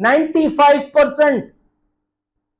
95%।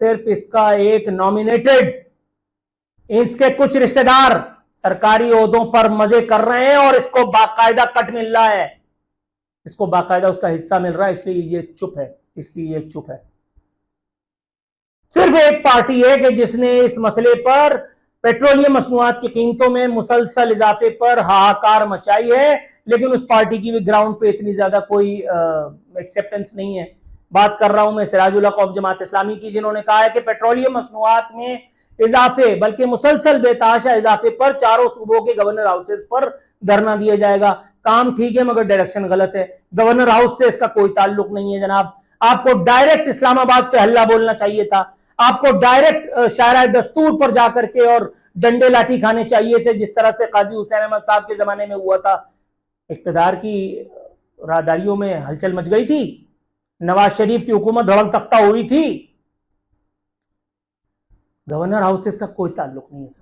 صرف اس کا ایک نامینیٹڈ، اس کے کچھ رشتہ دار سرکاری عہدوں پر مزے کر رہے ہیں اور اس کو باقاعدہ کٹ مل رہا ہے، اس کو باقاعدہ اس کا حصہ مل رہا ہے، اس لیے یہ چپ ہے، اس لیے یہ چپ ہے۔ صرف ایک پارٹی ہے کہ جس نے اس مسئلے پر پیٹرولیم مصنوعات کی قیمتوں میں مسلسل اضافے پر ہاہاکار مچائی ہے، لیکن اس پارٹی کی بھی گراؤنڈ پہ اتنی زیادہ کوئی ایکسیپٹنس نہیں ہے۔ بات کر رہا ہوں میں سراج الحق آف جماعت اسلامی کی، جنہوں نے کہا ہے کہ پیٹرولیم مصنوعات میں اضافے، بلکہ مسلسل بے تحاشا اضافے پر چاروں صوبوں کے گورنر ہاؤسز پر دھرنا دیا جائے گا۔ کام ٹھیک ہے مگر ڈائریکشن غلط ہے، گورنر ہاؤس سے اس کا کوئی تعلق نہیں ہے جناب۔ آپ کو ڈائریکٹ اسلام آباد پہ حلہ بولنا چاہیے تھا، آپ کو ڈائریکٹ شاہراہ دستور پر جا کر کے اور ڈنڈے لاٹھی کھانے چاہیے تھے، جس طرح سے قاضی حسین احمد صاحب کے زمانے میں ہوا تھا۔ اقتدار کی راہداریوں میں ہلچل مچ گئی تھی، نواز شریف کی حکومت دھڑک تختہ ہوئی تھی، گورنر ہاؤس سے اس کا کوئی تعلق نہیں ہے سر۔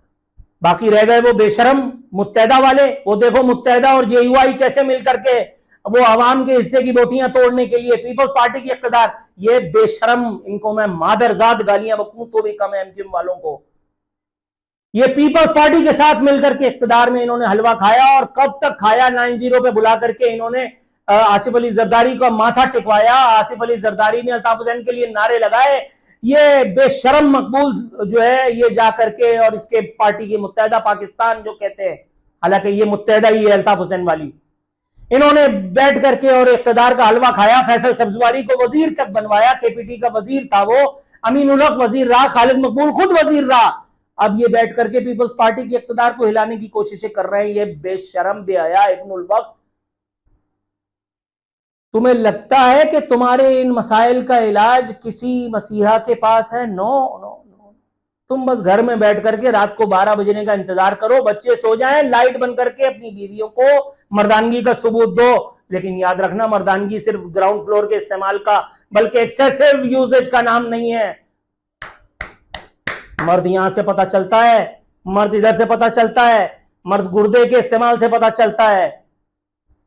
باقی رہ گئے وہ بے شرم متحدہ والے، وہ دیکھو متحدہ اور جے یو آئی کیسے مل کر کے وہ عوام کے حصے کی بوٹیاں توڑنے کے لیے، پیپلز پارٹی کی اقتدار، یہ بے شرم، ان کو میں مادرزاد گالیاں بکوں تو بھی کم ہے ایم کیو ایم والوں کو۔ یہ پیپلز پارٹی کے ساتھ مل کر کے اقتدار میں انہوں نے حلوہ کھایا، اور کب تک کھایا؟ 9-0 پہ بلا کر کے انہوں نے آصف علی زرداری کا ماتھا ٹکوایا، آصف علی زرداری نے الطاف حسین کے لیے نعرے لگائے۔ یہ بے شرم مقبول جو ہے یہ جا کر کے اور اس کے پارٹی کی متحدہ پاکستان جو کہتے ہیں، حالانکہ یہ متحدہ ہی ہے الطاف حسین والی، انہوں نے بیٹھ کر کے اور اقتدار کا حلوہ کھایا، فیصل سبزواری کو وزیر تک بنوایا، کے پی ٹی کا وزیر تھا وہ، امین الحق وزیر رہا، خالد مقبول خود وزیر رہا، اب یہ بیٹھ کر کے پیپلز پارٹی کی اقتدار کو ہلانے کی کوششیں کر رہے ہیں۔ یہ بے شرم بے حیا ابن الوقت، تمہیں لگتا ہے کہ تمہارے ان مسائل کا علاج کسی مسیحا کے پاس ہے؟ نو نو نو، تم بس گھر میں بیٹھ کر کے رات کو 12 بجنے کا انتظار کرو، بچے سو جائیں، لائٹ بند کر کے اپنی بیویوں کو مردانگی کا ثبوت دو، لیکن یاد رکھنا مردانگی صرف گراؤنڈ فلور کے استعمال کا بلکہ ایکسیسو یوزیج کا نام نہیں ہے۔ مرد یہاں سے پتا چلتا ہے، مرد ادھر سے پتا چلتا ہے، مرد گردے کے استعمال سے پتا چلتا ہے،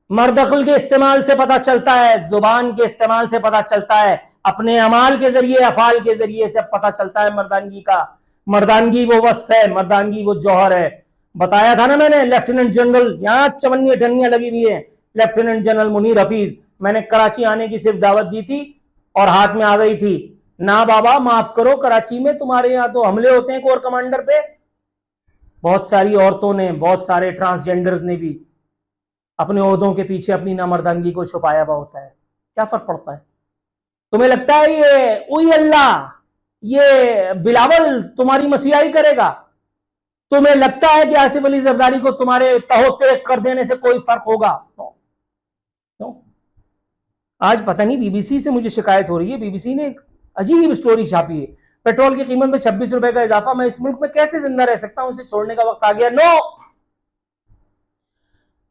مرد عقل کے استعمال سے پتا چلتا ہے، زبان کے استعمال سے پتا چلتا ہے، اپنے اعمال کے ذریعے، افعال کے ذریعے سے پتا چلتا ہے مردانگی کا۔ مردانگی وہ وصف ہے، مردانگی وہ جوہر ہے۔ بتایا تھا نا میں نے، لیفٹیننٹ جنرل، یہاں چونیاں ڈھنیاں لگی ہوئی ہیں، لیفٹیننٹ جنرل منیر حفیظ، میں نے کراچی آنے کی صرف دعوت دی تھی اور ہاتھ میں آ گئی تھی۔ نا بابا معاف کرو، کراچی میں تمہارے یہاں تو حملے ہوتے ہیں کور کمانڈر پہ، بہت ساری عورتوں نے، بہت سارے ٹرانسجینڈرز نے بھی اپنے عہدوں کے پیچھے اپنی نامردانگی کو چھپایا ہوا ہوتا ہے، کیا فرق پڑتا ہے؟ تمہیں لگتا ہے یہ اوئی اللہ، یہ بلاول تمہاری مسیحائی کرے گا؟ تمہیں لگتا ہے کہ آصف علی زرداری کو تمہارے تہو تیغ کر دینے سے کوئی فرق ہوگا؟ آج پتہ نہیں بی بی سی سے مجھے شکایت ہو رہی ہے، بی بی سی نے ایک عجیب سٹوری چھاپی ہے، پیٹرول کی قیمت میں 26 روپے کا اضافہ، میں اس ملک میں کیسے زندہ رہ سکتا ہوں، اسے چھوڑنے کا وقت آ گیا۔ نو،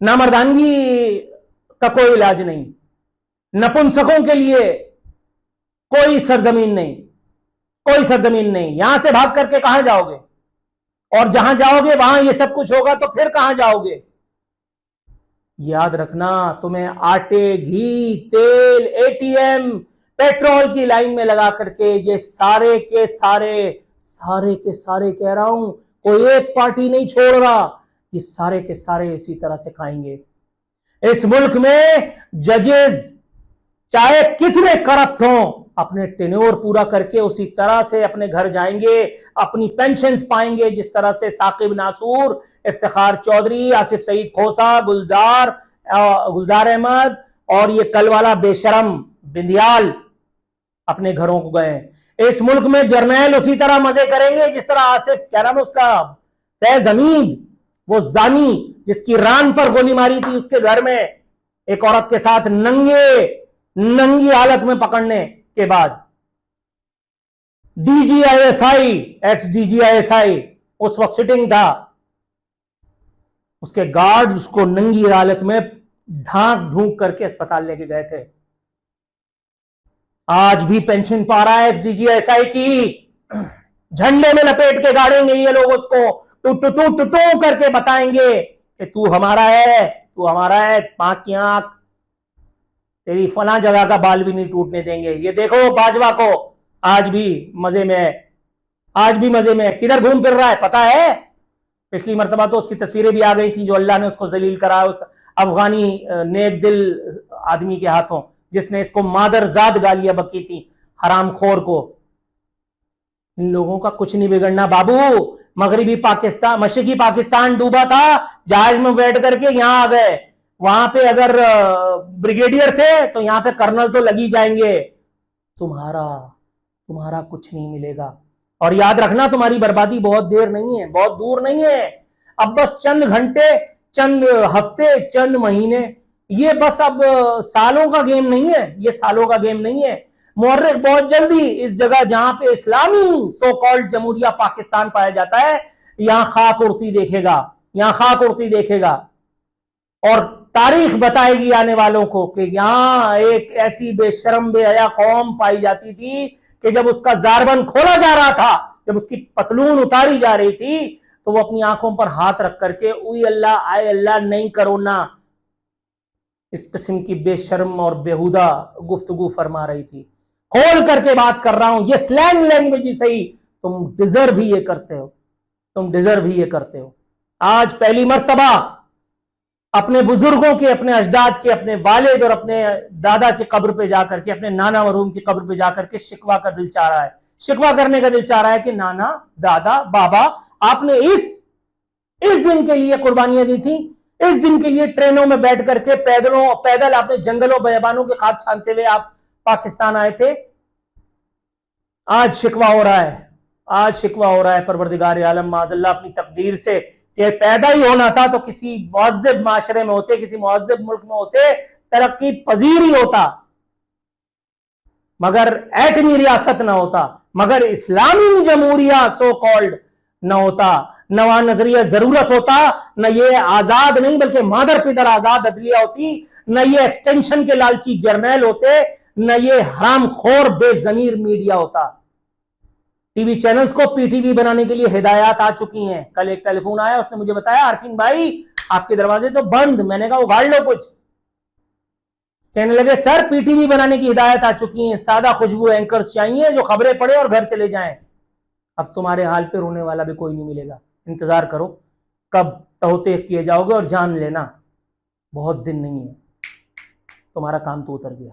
نامردانگی کا کوئی علاج نہیں، نپنسکوں کے لیے کوئی سرزمین نہیں، کوئی سرزمین نہیں۔ یہاں سے بھاگ کر کے کہاں جاؤ گے؟ اور جہاں جاؤ گے وہاں یہ سب کچھ ہوگا تو پھر کہاں جاؤ گے؟ یاد رکھنا، تمہیں آٹے، گھی، تیل، اے ٹی ایم، پیٹرول کی لائن میں لگا کر کے یہ سارے کے سارے کہہ رہا ہوں، کوئی ایک پارٹی نہیں چھوڑ رہا، یہ سارے کے سارے اسی طرح سے کھائیں گے۔ اس ملک میں ججز چاہے کتنے کرپٹ ہوں، اپنے ٹینیور پورا کر کے اسی طرح سے اپنے گھر جائیں گے، اپنی پینشنز پائیں گے، جس طرح سے ثاقب ناصور، افتخار چودھری، آصف سعید کھوسا، گلزار احمد اور یہ کل والا بے شرم بندیال اپنے گھروں کو گئے۔ اس ملک میں جرنیل اسی طرح مزے کریں گے جس طرح آصف، کیا نام ہے اس کا، فیض حمید، وہ زانی جس کی ران پر گولی ماری تھی اس کے گھر میں ایک عورت کے ساتھ ننگی حالت میں پکڑنے کے بعد، D G I S I, ex D G I S I اس وقت سٹنگ تھا، اس کے گارڈز اس کو ننگی حالت میں ڈھونک کر کے اسپتال لے کے گئے تھے۔ آج بھی پینشن پا رہا ہے ex D G I S I کی، جھنڈے میں لپیٹ کے گاڑیں گے یہ لوگ اس کو، ٹو کر کے بتائیں گے کہ تو ہمارا ہے، پاک کی آنکھ، تیری فلاں جگہ کا بال بھی نہیں ٹوٹنے دیں گے۔ یہ دیکھو باجوہ کو، آج بھی مزے میں ہے، آج بھی مزے میں ہے. کدھر گھوم پھر رہا ہے پتا ہے؟ پچھلی مرتبہ تو اس کی تصویریں بھی آ گئی تھی جو اللہ نے اس کو ذلیل کرا اس افغانی نیک دل آدمی کے ہاتھوں، جس نے اس کو مادر زاد گالیاں بکی تھی حرام خور کو. ان لوگوں کا کچھ نہیں بگڑنا بابو. مغربی پاکستان، مشرقی پاکستان ڈوبا تھا، جہاز میں بیٹھ کر کے یہاں آ گئے. وہاں پہ اگر بریگیڈیئر تھے تو یہاں پہ کرنل تو لگی جائیں گے. تمہارا کچھ نہیں ملے گا. اور یاد رکھنا تمہاری بربادی بہت دیر نہیں ہے، بہت دور نہیں ہے. اب بس چند گھنٹے، چند ہفتے، چند مہینے، یہ بس اب سالوں کا گیم نہیں ہے، یہ سالوں کا گیم نہیں ہے. مورخ بہت جلدی اس جگہ جہاں پہ اسلامی سو کالڈ جمہوریہ پاکستان پایا جاتا ہے، یہاں خاک اڑتی دیکھے گا، یہاں خاک اڑتی دیکھے گا. اور تاریخ بتائے گی آنے والوں کو کہ یہاں ایک ایسی بے شرم بے حیا قوم پائی جاتی تھی کہ جب اس کا زاربند کھولا جا رہا تھا، جب اس کی پتلون اتاری جا رہی تھی، تو وہ اپنی آنکھوں پر ہاتھ رکھ کر کے اوئی اللہ آئے اللہ نہیں کرو نا، اس قسم کی بے شرم اور بےہودہ گفتگو فرما رہی تھی. کھول کر کے بات کر رہا ہوں، یہ سلینگ لینگویج ہی صحیح، تم ڈیزرو ہی یہ کرتے ہو، تم ڈیزرو ہی یہ کرتے ہو. آج پہلی مرتبہ اپنے بزرگوں کے، اپنے اجداد کے، اپنے والد اور اپنے دادا کی قبر پہ جا کر کے، اپنے نانا مرحوم کی قبر پہ جا کر کے شکوہ کا دل چاہ رہا ہے، شکوہ کرنے کا دل چاہ رہا ہے کہ نانا، دادا، بابا، آپ نے اس دن کے لیے قربانیاں دی تھیں، اس دن کے لیے ٹرینوں میں بیٹھ کر کے پیدل آپ نے جنگلوں بیابانوں کے خاک چھانتے ہوئے آپ پاکستان آئے تھے. آج شکوہ ہو رہا ہے، آج شکوہ ہو رہا ہے پروردگار عالم معاذ اللہ اپنی تقدیر سے کہ پیدا ہی ہونا تھا تو کسی مہذب معاشرے میں ہوتے، کسی مہذب ملک میں ہوتے، ترقی پذیر ہی ہوتا، مگر ایٹمی ریاست نہ ہوتا، مگر اسلامی جمہوریہ سو کالڈ نہ ہوتا، نواں نظریہ ضرورت ہوتا، نہ یہ آزاد نہیں بلکہ مادر پدر آزاد عدلیہ ہوتی، نہ یہ ایکسٹینشن کے لالچی جرنیل ہوتے، نہ یہ حرام خور بے ضمیر میڈیا ہوتا. ٹی وی چینلز کو پی ٹی وی بنانے کے لیے ہدایات آ چکی ہیں. کل ایک ٹیلی فون آیا، اس نے مجھے بتایا عارفین بھائی آپ کے دروازے تو بند. میں نے کہا اگاڑ لو کچھ. کہنے لگے سر پی ٹی وی بنانے کی ہدایت آ چکی ہیں، سادہ خوشبو اینکرز چاہیے جو خبریں پڑھے اور گھر چلے جائیں. اب تمہارے حال پہ رونے والا بھی کوئی نہیں ملے گا. انتظار کرو کب تہوتے کیے جاؤ گے، اور جان لینا بہت دن نہیں ہے، تمہارا کام تو اتر گیا.